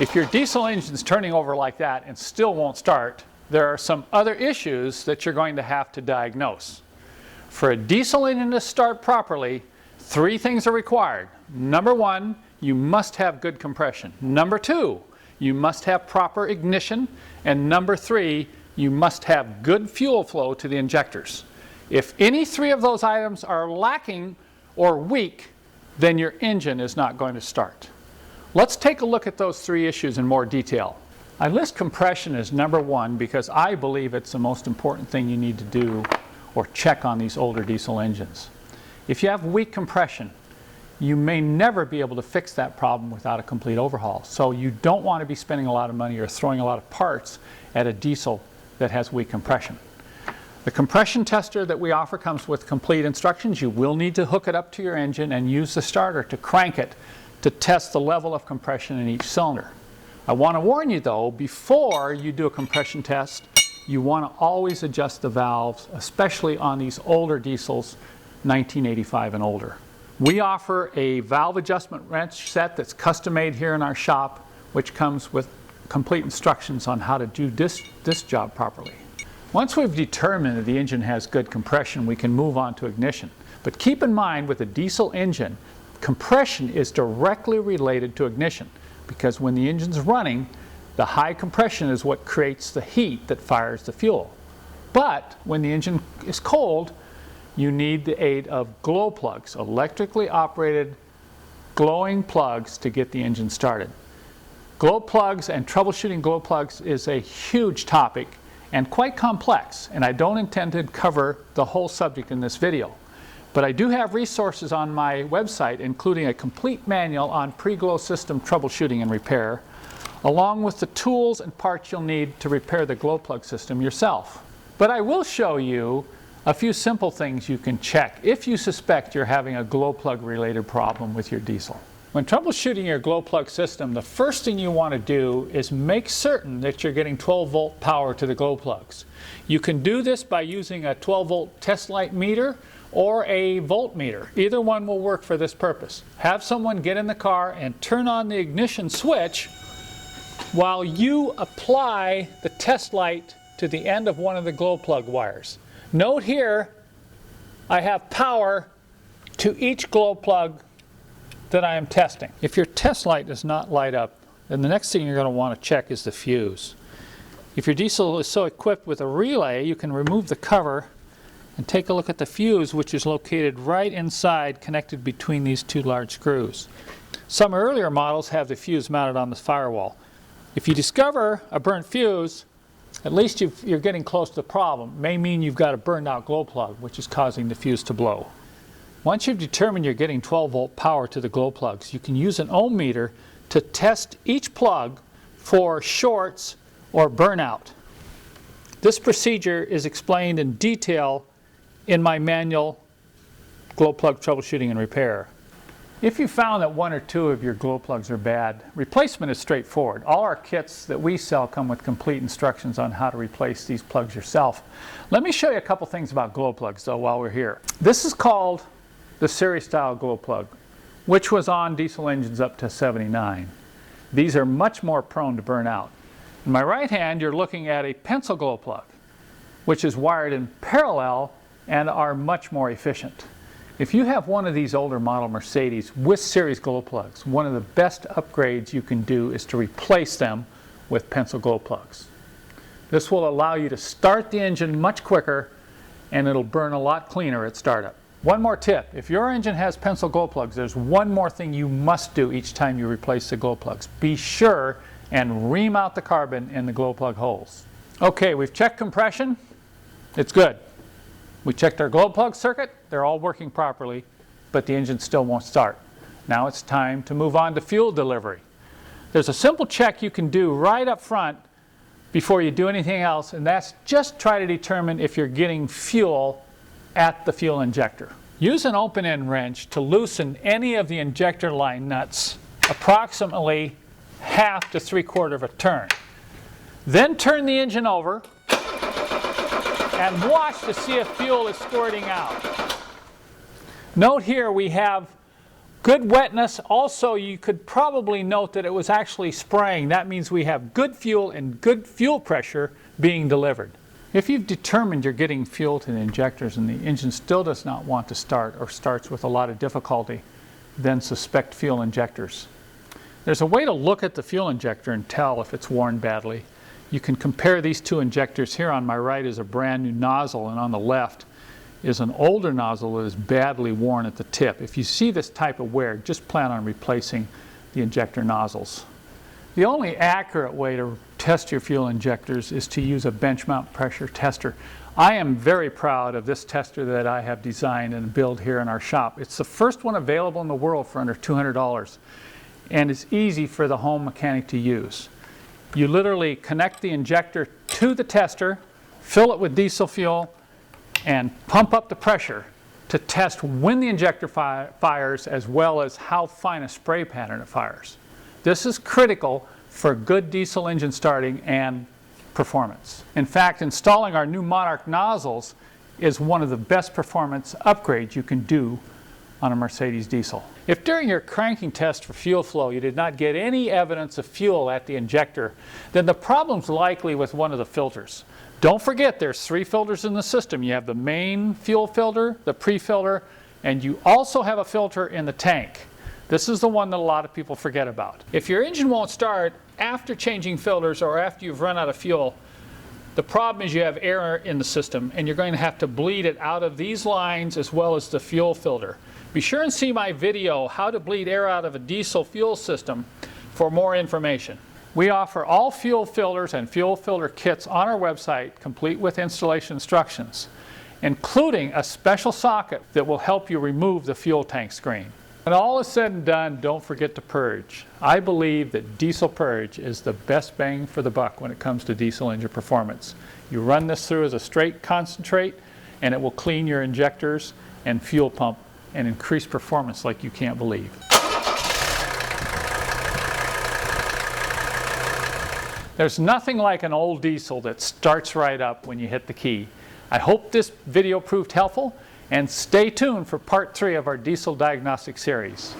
If your diesel engine's turning over like that and still won't start, there are some other issues that you're going to have to diagnose. For a diesel engine to start properly, 3 things are required. Number 1, you must have good compression. Number 2, you must have proper ignition. And number 3, you must have good fuel flow to the injectors. If any 3 of those items are lacking or weak, then your engine is not going to start. Let's take a look at those 3 issues in more detail. I list compression as number 1 because I believe it's the most important thing you need to do or check on these older diesel engines. If you have weak compression, you may never be able to fix that problem without a complete overhaul. So you don't want to be spending a lot of money or throwing a lot of parts at a diesel that has weak compression. The compression tester that we offer comes with complete instructions. You will need to hook it up to your engine and use the starter to crank it to test the level of compression in each cylinder. I want to warn you though, before you do a compression test, you want to always adjust the valves, especially on these older diesels, 1985 and older. We offer a valve adjustment wrench set that's custom made here in our shop, which comes with complete instructions on how to do this job properly. Once we've determined that the engine has good compression, we can move on to ignition. But keep in mind, with a diesel engine, compression is directly related to ignition, because when the engine's running, the high compression is what creates the heat that fires the fuel. But when the engine is cold, you need the aid of glow plugs, electrically operated glowing plugs, to get the engine started. Glow plugs and troubleshooting glow plugs is a huge topic and quite complex, and I don't intend to cover the whole subject in this video. But I do have resources on my website, including a complete manual on pre-glow system troubleshooting and repair, along with the tools and parts you'll need to repair the glow plug system yourself. But I will show you a few simple things you can check if you suspect you're having a glow plug related problem with your diesel. When troubleshooting your glow plug system, the first thing you want to do is make certain that you're getting 12-volt power to the glow plugs. You can do this by using a 12-volt test light meter or a voltmeter. Either one will work for this purpose. Have someone get in the car and turn on the ignition switch while you apply the test light to the end of one of the glow plug wires. Note here, I have power to each glow plug that I am testing. If your test light does not light up, then the next thing you're going to want to check is the fuse. If your diesel is so equipped with a relay, you can remove the cover and take a look at the fuse, which is located right inside, connected between these 2 large screws. Some earlier models have the fuse mounted on the firewall. If you discover a burnt fuse, at least you're getting close to the problem. It may mean you've got a burned out glow plug, which is causing the fuse to blow. Once you've determined you're getting 12-volt power to the glow plugs, you can use an ohm meter to test each plug for shorts or burnout. This procedure is explained in detail in my manual, Glow Plug Troubleshooting and Repair. If you found that 1 or 2 of your glow plugs are bad, replacement is straightforward. All our kits that we sell come with complete instructions on how to replace these plugs yourself. Let me show you a couple things about glow plugs though while we're here. This is called the series style glow plug, which was on diesel engines up to 79. These are much more prone to burn out. In my right hand, you're looking at a pencil glow plug, which is wired in parallel and are much more efficient. If you have one of these older model Mercedes with series glow plugs, one of the best upgrades you can do is to replace them with pencil glow plugs. This will allow you to start the engine much quicker, and it'll burn a lot cleaner at startup. One more tip, if your engine has pencil glow plugs, there's one more thing you must do each time you replace the glow plugs. Be sure and ream out the carbon in the glow plug holes. Okay, we've checked compression. It's good. We checked our glow plug circuit. They're all working properly, but the engine still won't start. Now it's time to move on to fuel delivery. There's a simple check you can do right up front before you do anything else, and that's just try to determine if you're getting fuel at the fuel injector. Use an open-end wrench to loosen any of the injector line nuts approximately 1/2 to 3/4 of a turn. Then turn the engine over and watch to see if fuel is squirting out. Note here we have Good wetness. Also, you could probably note that it was actually spraying. That means we have good fuel and good fuel pressure being delivered. If you've determined you're getting fuel to the injectors and the engine still does not want to start or starts with a lot of difficulty, then suspect fuel injectors. There's a way to look at the fuel injector and tell if it's worn badly. You can compare these two injectors. Here on my right is a brand new nozzle, and on the left is an older nozzle that is badly worn at the tip. If you see this type of wear, just plan on replacing the injector nozzles. The only accurate way to test your fuel injectors is to use a bench mount pressure tester. I am very proud of this tester that I have designed and built here in our shop. It's the first one available in the world for under $200, and it's easy for the home mechanic to use. You literally connect the injector to the tester, fill it with diesel fuel, and pump up the pressure to test when the injector fires, as well as how fine a spray pattern it fires. This is critical for good diesel engine starting and performance. In fact, installing our new Monarch nozzles is one of the best performance upgrades you can do on a Mercedes diesel. If during your cranking test for fuel flow you did not get any evidence of fuel at the injector, then the problem's likely with one of the filters. Don't forget, there's 3 filters in the system. You have the main fuel filter, the pre-filter, and you also have a filter in the tank. This is the one that a lot of people forget about. If your engine won't start after changing filters or after you've run out of fuel, the problem is you have air in the system, and you're going to have to bleed it out of these lines as well as the fuel filter. Be sure and see my video, How to Bleed Air Out of a Diesel Fuel System, for more information. We offer all fuel filters and fuel filter kits on our website, complete with installation instructions, including a special socket that will help you remove the fuel tank screen. When all is said and done, don't forget to purge. I believe that diesel purge is the best bang for the buck when it comes to diesel engine performance. You run this through as a straight concentrate, and it will clean your injectors and fuel pump and increase performance like you can't believe. There's nothing like an old diesel that starts right up when you hit the key. I hope this video proved helpful, and stay tuned for part 3 of our diesel diagnostic series.